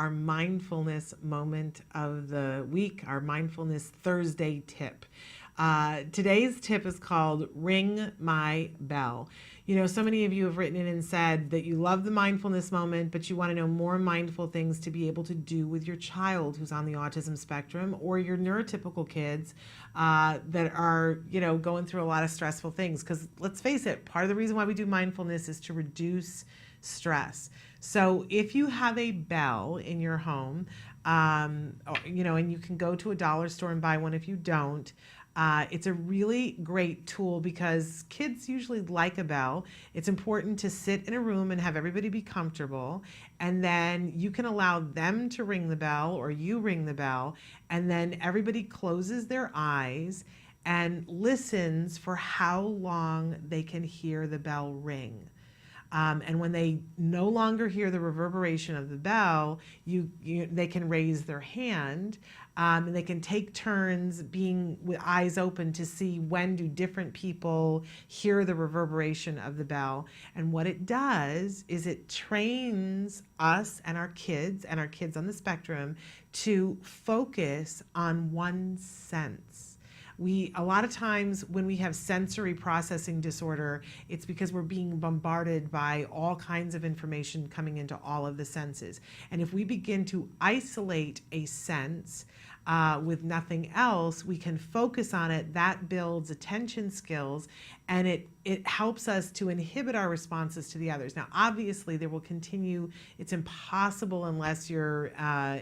our mindfulness moment of the week, our mindfulness Thursday tip. Today's tip is called Ring My Bell. You know, so many of you have written in and said that you love the mindfulness moment, but you want to know more mindful things to be able to do with your child who's on the autism spectrum, or your neurotypical kids that are, you know, going through a lot of stressful things. Because let's face it, part of the reason why we do mindfulness is to reduce stress. So if you have a bell in your home, you know, and you can go to a dollar store and buy one if you don't, it's a really great tool because kids usually like a bell. It's important to sit in a room and have everybody be comfortable, and then you can allow them to ring the bell or you ring the bell, and then everybody closes their eyes and listens for how long they can hear the bell ring. And when they no longer hear the reverberation of the bell, they can raise their hand, and they can take turns being with eyes open to see when do different people hear the reverberation of the bell. And what it does is it trains us and our kids on the spectrum to focus on one sense. A lot of times when we have sensory processing disorder, it's because we're being bombarded by all kinds of information coming into all of the senses. And if we begin to isolate a sense with nothing else, we can focus on it. That builds attention skills, and it helps us to inhibit our responses to the others. Now, obviously, there will continue. It's impossible unless you're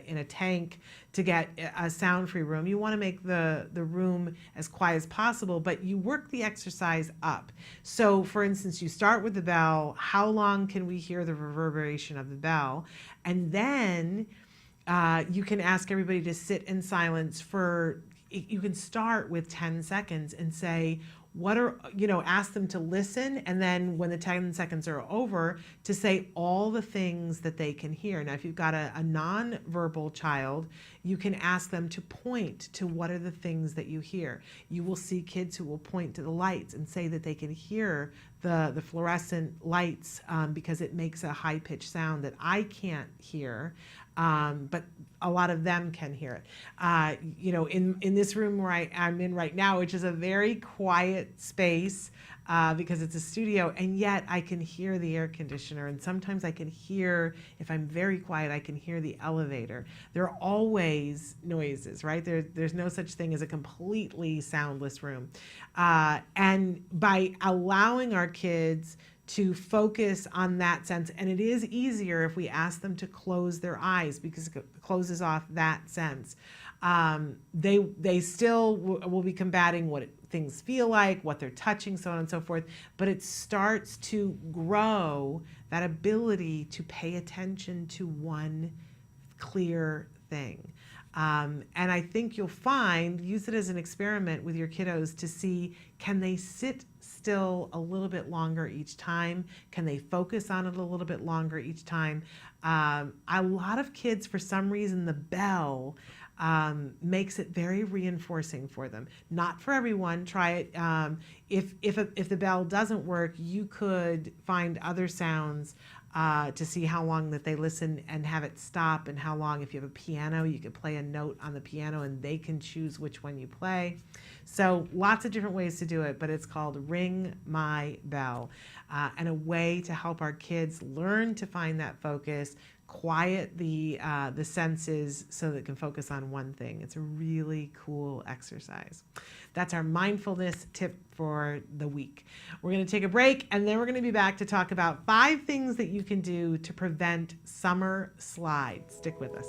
in a tank to get a sound-free room. You want to make the room as quiet as possible, but you work the exercise up. So, for instance, you start with the bell. How long can we hear the reverberation of the bell? And then you can ask everybody to sit in silence you can start with 10 seconds and say, ask them to listen, and then when the 10 seconds are over, to say all the things that they can hear. Now, if you've got a non-verbal child, you can ask them to point to what are the things that you hear. You will see kids who will point to the lights and say that they can hear the fluorescent lights because it makes a high-pitched sound that I can't hear, but a lot of them can hear it. In this room where I'm in right now, which is a very quiet space because it's a studio, and yet I can hear the air conditioner, and sometimes I can hear, if I'm very quiet, I can hear the elevator. There are always noises, right? There's no such thing as a completely soundless room. And by allowing our kids to focus on that sense, and it is easier if we ask them to close their eyes because it closes off that sense. They still will be combating what things feel like, what they're touching, so on and so forth, but it starts to grow that ability to pay attention to one clear thing. And I think you'll use it as an experiment with your kiddos to see, can they sit still a little bit longer each time? Can they focus on it a little bit longer each time? A lot of kids, for some reason, the bell makes it very reinforcing for them. Not for everyone. Try it. If the bell doesn't work, you could find other sounds to see how long that they listen and have it stop, and how long. If you have a piano, you could play a note on the piano and they can choose which one you play. So lots of different ways to do it, but it's called Ring My Bell, and a way to help our kids learn to find that focus, quiet the senses so that they can focus on one thing. It's a really cool exercise. That's our mindfulness tip for the week. We're going to take a break, and then we're going to be back to talk about 5 things that you can do to prevent summer slide. Stick with us.